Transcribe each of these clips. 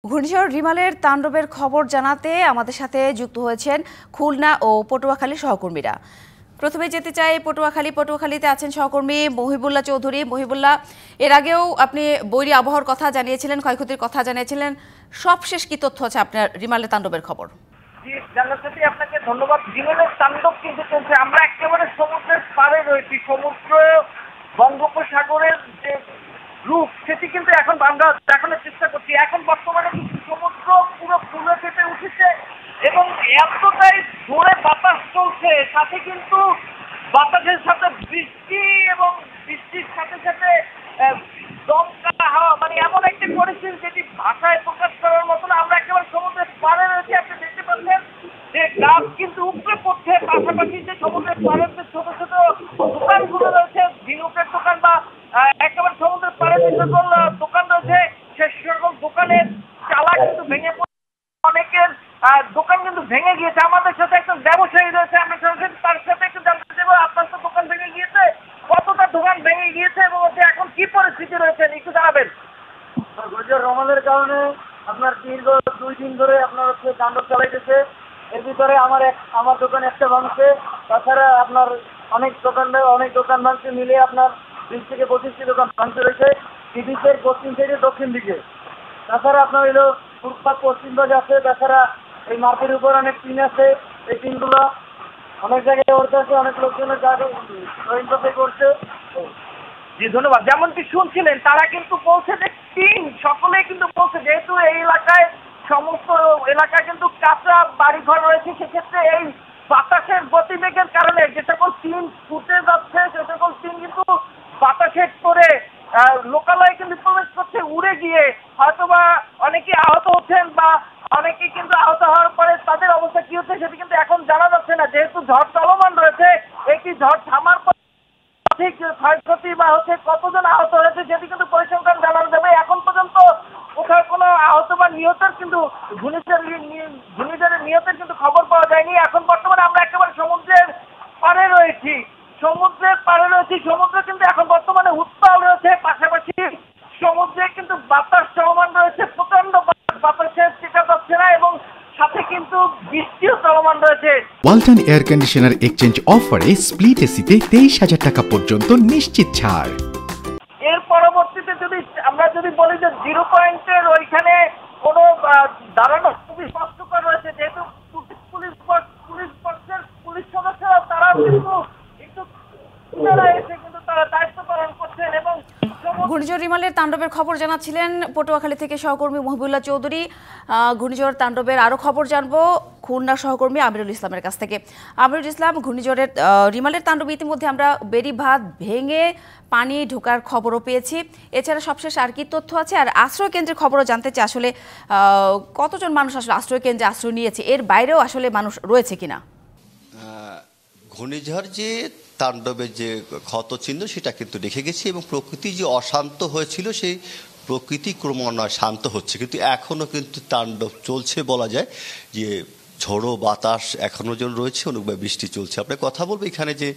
ঘূর্ণিঝড় রিমালের তাণ্ডবের খবর জানাতে আমাদের সাথে যুক্ত হয়েছেন খুলনা ও পটুয়াখালীর সহকর্মীরা। প্রথমে যেতে চাই পটুয়াখালীতে আছেন সহকর্মী মহিবুল্লাহ চৌধুরী। মহিবুল্লাহ, এর আগেও আপনি বৈরী আবহাওয়ার কথা জানিয়েছিলেন, ক্ষয়ক্ষতির কথা জানিয়েছিলেন, সবশেষ কি তথ্য আছে আপনার রিমালের তাণ্ডবের খবর? জি, আপনাকে ধন্যবাদ। রিমালের তাণ্ডব কিন্তু চলছে। আমরা একেবারে সমুদ্রের পাড়ে রয়েছি। সমুদ্র বঙ্গোপসাগরের যে রূপ সেটি কিন্তু এখন আমরা দেখানোর চেষ্টা করছি। এখন বর্তমানে কিন্তু সমুদ্র পুরো ফুলে ফেটে উঠেছে এবং এতটাই জোরে বাতাস চলছে, সাথে কিন্তু বাতাসের সাথে বৃষ্টি এবং বৃষ্টির সাথে সাথে দমকা হাওয়া, মানে এমন একটি পরিস্থিতি যেটি ভাষায় প্রকাশ করার মতো না। আমরা একেবারে সমুদ্রের পাড়ে রয়েছি। আপনি দেখতে পাচ্ছেন যে গাছ কিন্তু উপরে পড়ছে, পাশাপাশি যে সমুদ্রের পাড়ের যে ছোট ছোট দোকানগুলো রয়েছে, ঝিনুকের দোকান বা একেবারে সমুদ্রের পাড়ে যে সকল দোকান রয়েছে, সে সকল দোকানের চালা কিন্তু ভেঙে পড়ছে। অনেকের দোকান কিন্তু ভেঙে গিয়েছে। আমাদের সাথে একজন ব্যবসায়ী রয়েছে, আমরা সরাসরি তার সাথে একটু জানতে চাইবো, আপনার তো দোকান ভেঙে গিয়েছে, কতটা দোকান ভেঙে গিয়েছে এবং এখন কি পরিস্থিতি রয়েছে একটু জানাবেন। ঘূর্ণিঝড় রমালের কারণে আপনার দীর্ঘ 2 দিন ধরে আপনার তাণ্ডব চালাইতেছে। এর ভিতরে আমার দোকান একটা ভাঙছে, তাছাড়া আপনার অনেক দোকান ভাঙছে মিলে আপনার 20 থেকে 25টি দোকান ভাঙতে রয়েছে বিদ্যুতের পশ্চিম থেকে দক্ষিণ দিকে। তাছাড়া আপনার হলো ফুটপাত পশ্চিম বাজে আছে, তাছাড়া এই মার্কেটের উপর অনেক টিন আছে, এই টিনগুলো অনেক জায়গায় উঠতে আছে, অনেক লোকজনের জায়গায় করছে। জি, ধন্যবাদ। যেমনটি শুনছিলেন, তারা কিন্তু বলছে যে টিন, সকলেই কিন্তু বলছে যেহেতু এই এলাকায় সমস্ত এলাকায় কিন্তু কাঁচা বাড়িঘর রয়েছে, সেক্ষেত্রে এই বাতাসের গতিবেগের কারণে যে সকল টিন ফুটে যাচ্ছে, সে সকল টিন কিন্তু বাতাসের করে লোকালয়ে কিন্তু প্রবেশ করছে, উড়ে গিয়ে হয়তোবা অনেকে আহত হচ্ছেন বা অনেকে কিন্তু আহত হওয়ার পরে তাদের অবস্থা কি হচ্ছে সেটি কিন্তু এখন জানা যাচ্ছে না। যেহেতু ঝড় চলমান রয়েছে, একটি ঝড় থামার পর ঠিক ক্ষয়ক্ষতি বা কতজন আহত হয়েছে সেটি কিন্তু পরিসংখ্যান জানানো যাবে। এখন পর্যন্ত কোথাও কোনো আহত বা নিহতের কিন্তু ঘূর্ণিঝড়ের নিহতের কিন্তু খবর পাওয়া যায়নি। এখন বর্তমানে আমরা একেবারে সমুদ্রের পাড়ে রয়েছি। সমুদ্র কিন্তু এখন বর্তমানে উত্তাল রয়েছে, পাশাপাশি সমুদ্রে কিন্তু বাতাস চলমান রয়েছে, প্রচন্ড বাতাসের টিকা যাচ্ছে না এবং সাথে কিন্তু বৃষ্টিও চলমান রয়েছে। ওয়ালটন এয়ার কন্ডিশনার এক্সচেঞ্জ অফারে স্প্লিট এসিতে 23,000 টাকা পর্যন্ত নিশ্চিত ছাড়। এর পরবর্তীতে আমরা যদি বলি যে 0 পয়েন্টের ওইখানে কোনো দাঁড়ানো খুবই কষ্টকর রয়েছে, যেহেতু পুলিশ সদস্যরা তারা কিন্তু একটু এসে কিন্তু তারা দায়িত্ব পালন করছেন। এবং ঘূর্ণিঝড় রিমালের তাণ্ডবের খবর জানাচ্ছিলেন পটুয়াখালী থেকে সহকর্মী মহিবুল্লাহ চৌধুরী। ঘূর্ণিঝড় তাণ্ডবের আরও খবর জানবো খুলনা সহকর্মী আমিরুল ইসলামের কাছ থেকে। আমিরুল ইসলাম, ঘূর্ণিঝড়ের রিমালের তাণ্ডব ইতিমধ্যে আমরা বেড়িবাঁধ ভেঙে পানি ঢোকার খবরও পেয়েছি। এছাড়া সবশেষ আর কি তথ্য আছে? আর আশ্রয় কেন্দ্রের খবরও জানতে চাই, আসলে কতজন মানুষ আসলে আশ্রয় কেন্দ্রে আশ্রয় নিয়েছে, এর বাইরেও আসলে মানুষ রয়েছে কিনা? ঘূর্ণিঝড় যে তাণ্ডবের যে ক্ষত চিহ্ন সেটা কিন্তু রেখে গেছে এবং প্রকৃতি যে অশান্ত হয়েছিল সেই প্রকৃতি ক্রমান্বয়ে শান্ত হচ্ছে, কিন্তু এখনও কিন্তু তাণ্ডব চলছে বলা যায়। যে ঝোড়ো বাতাস এখনও যেন রয়েছে, অনুগ্রহ বৃষ্টি চলছে। আপনার কথা বলবো এখানে যে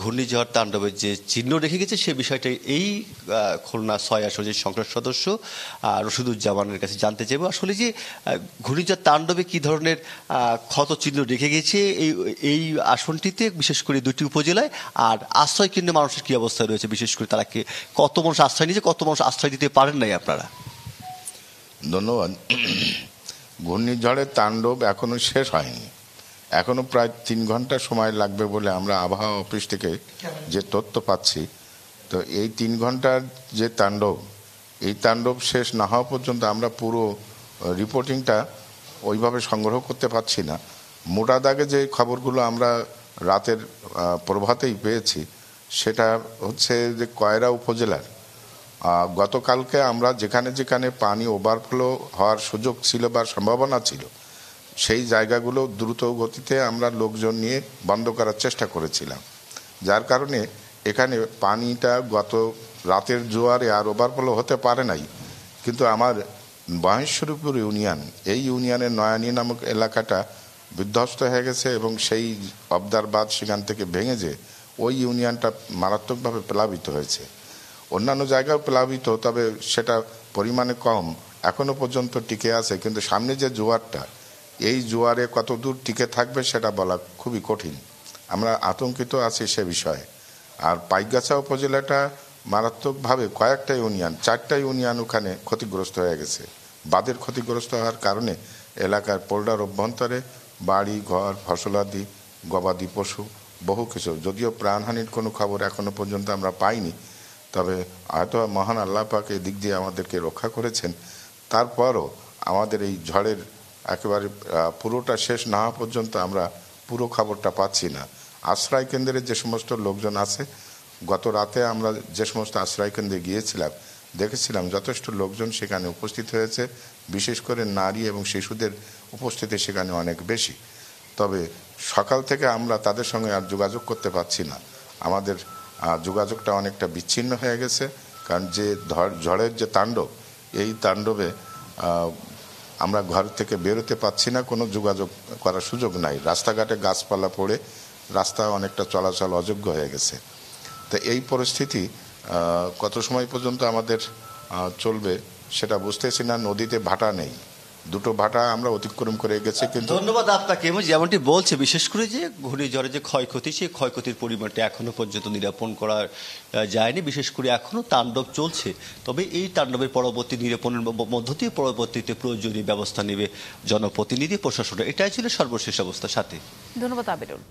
ঘূর্ণিঝড় তাণ্ডবের যে চিহ্ন রেখে গেছে সে বিষয়টা এই খুলনা 6 আসনের সংসদ সদস্য রশিদুজ্জামানের কাছে জানতে চাইবো, আসলে যে ঘূর্ণিঝড় তাণ্ডবে কী ধরনের ক্ষত চিহ্ন রেখে গেছে এই আসনটিতে, বিশেষ করে 2টি উপজেলায়, আর আশ্রয় কেন্দ্রে মানুষের কী অবস্থা রয়েছে, বিশেষ করে তারা কত মানুষ আশ্রয় নিয়েছে, কত মানুষ আশ্রয় দিতে পারেন নাই আপনারা? ধন্যবাদ। ঘূর্ণিঝড়ের তাণ্ডব এখনো শেষ হয়নি, এখনো প্রায় 3 ঘন্টা সময় লাগবে বলে আমরা আবহাওয়া অফিস থেকে যে তথ্য পাচ্ছি। তো এই 3 ঘন্টার যে তাণ্ডব, এই তাণ্ডব শেষ না হওয়া পর্যন্ত আমরা পুরো রিপোর্টিংটা ওইভাবে সংগ্রহ করতে পারছি না। মোটা দাগে যে খবরগুলো আমরা রাতের প্রভাতেই পেয়েছি সেটা হচ্ছে যে কয়রা উপজেলার গতকালকে আমরা যেখানে যেখানে পানি ওভারফ্লো হওয়ার সুযোগ ছিল বা সম্ভাবনা ছিল সেই জায়গাগুলো দ্রুত গতিতে আমরা লোকজন নিয়ে বন্ধ করার চেষ্টা করেছিলাম, যার কারণে এখানে পানিটা গত রাতের জোয়ারে আর ওভারফ্লো হতে পারে নাই। কিন্তু আমার মহেশ্বরপুর ইউনিয়ন, এই ইউনিয়নের নয়ানী নামক এলাকাটা বিধ্বস্ত হয়ে গেছে এবং সেই অবদার বাঁধ সেখান থেকে ভেঙে যে ওই ইউনিয়নটা মারাত্মকভাবে প্লাবিত হয়েছে। অন্যান্য জায়গাও প্লাবিত, তবে সেটা পরিমাণে কম। এখনো পর্যন্ত টিকে আছে, কিন্তু সামনে যে জোয়ারটা, এই জোয়ারে কত দূর টিকে থাকবে সেটা বলা খুবই কঠিন। আমরা আতঙ্কিত আছি সে বিষয়ে। আর পাইকগাছা উপজেলাটা মারাত্মকভাবে কয়েকটা ইউনিয়ন, 4টা ইউনিয়ন ওখানে ক্ষতিগ্রস্ত হয়ে গেছে। বাঁধের ক্ষতিগ্রস্ত হওয়ার কারণে এলাকার পোল্ডার অভ্যন্তরে বাড়ি ঘর, ফসলাদি, গবাদি পশু, বহু কিছু, যদিও প্রাণহানির কোনো খবর এখনো পর্যন্ত আমরা পাইনি, তবে হয়তো মহান আল্লাহ পাক এই দিক দিয়ে আমাদেরকে রক্ষা করেছেন। তারপরও আমাদের এই ঝড়ের একেবারে পুরোটা শেষ না হওয়া পর্যন্ত আমরা পুরো খবরটা পাচ্ছি না। আশ্রয় কেন্দ্রের যে সমস্ত লোকজন আছে, গত রাতে আমরা যে সমস্ত আশ্রয় কেন্দ্রে গিয়েছিলাম দেখেছিলাম যথেষ্ট লোকজন সেখানে উপস্থিত হয়েছে, বিশেষ করে নারী এবং শিশুদের উপস্থিতি সেখানে অনেক বেশি। তবে সকাল থেকে আমরা তাদের সঙ্গে আর যোগাযোগ করতে পারছি না। আমাদের যোগাযোগটা অনেকটা বিচ্ছিন্ন হয়ে গেছে, কারণ যে ঝড়ের যে তাণ্ডব, এই তাণ্ডবে আমরা ঘর থেকে বেরোতে পারছি না, কোনো যোগাযোগ করার সুযোগ নাই। রাস্তাঘাটে গাছপালা পড়ে রাস্তা অনেকটা চলাচল অযোগ্য হয়ে গেছে। তো এই পরিস্থিতি কত সময় পর্যন্ত আমাদের চলবে সেটা বুঝতেছি না। নদীতে ভাটা নেই, 2টো ভাটা আমরা অতিক্রম করে গেছি। কিন্তু ধন্যবাদ আপনাকে। যেমনটি বলছে, বিশেষ করে যে ঘূর্ণিঝড়ে যে ক্ষয়ক্ষতি, সেই ক্ষয়ক্ষতির পরিমাণটা এখনো পর্যন্ত নিরূপণ করা যায়নি। বিশেষ করে এখনো তাণ্ডব চলছে, তবে এই তাণ্ডবের পরবর্তী নিরূপণের মধ্য দিয়ে পরবর্তীতে প্রয়োজনীয় ব্যবস্থা নেবে জনপ্রতিনিধি, প্রশাসন। এটাই ছিল সর্বশেষ অবস্থা। সাথে ধন্যবাদ আবিরুল।